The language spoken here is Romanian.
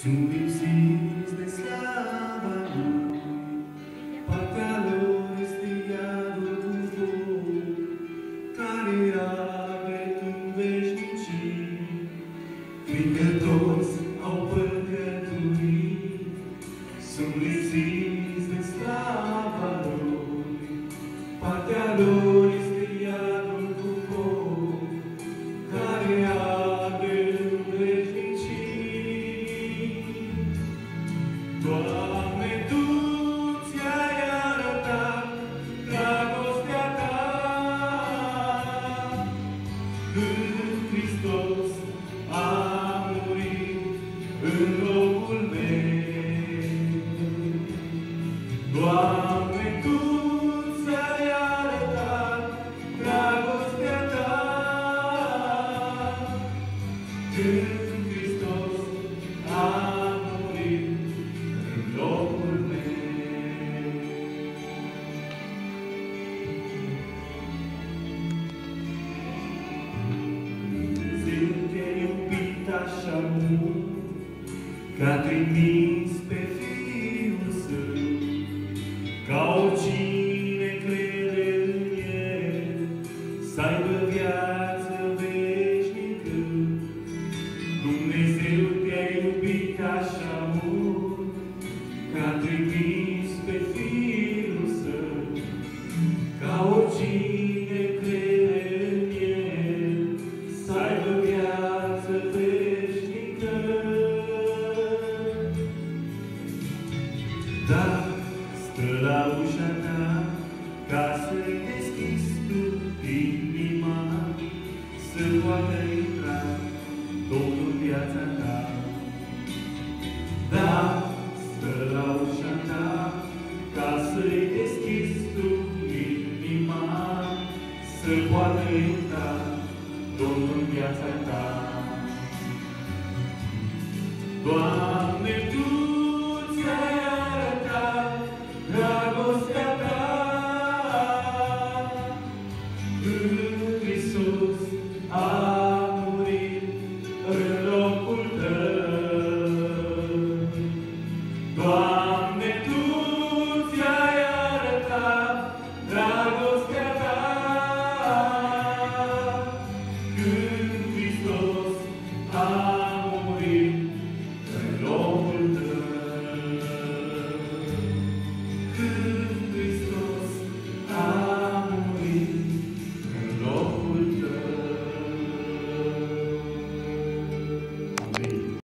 Sunt lipsiți de slava Lui, partea lor este iadul cu foc, care arde în veșnicii, fiindcă toți au păcătuit. Sunt lipsiți de slava Lui, partea lor este iadul cu foc, care arde în veșnicii. Doamne, Tu ți-ai arătat dragostea Ta când Hristos a murit în locul meu. Doamne, Tu ți-ai arătat dragostea Ta când Hristos a murit în locul meu. Dumnezeu te-a iubit așa mult, că a trimis pe Fiul Său, ca oricine crede în El să aibă viață veșnică. Dumnezeu te-a iubit așa mult, că a trimis pe Fiul Său, ca oricine crede în El să aibă viață veșnică. Dar stă la ușa ta ca să-i deschizi tu inima, să poată intra Domnul în viața ta. Da, stă la ușa ta ca să-i deschizi tu inima, să poată intra Domnul în viața ta. Doamne, Tu ți-ai arătat dragostea Ta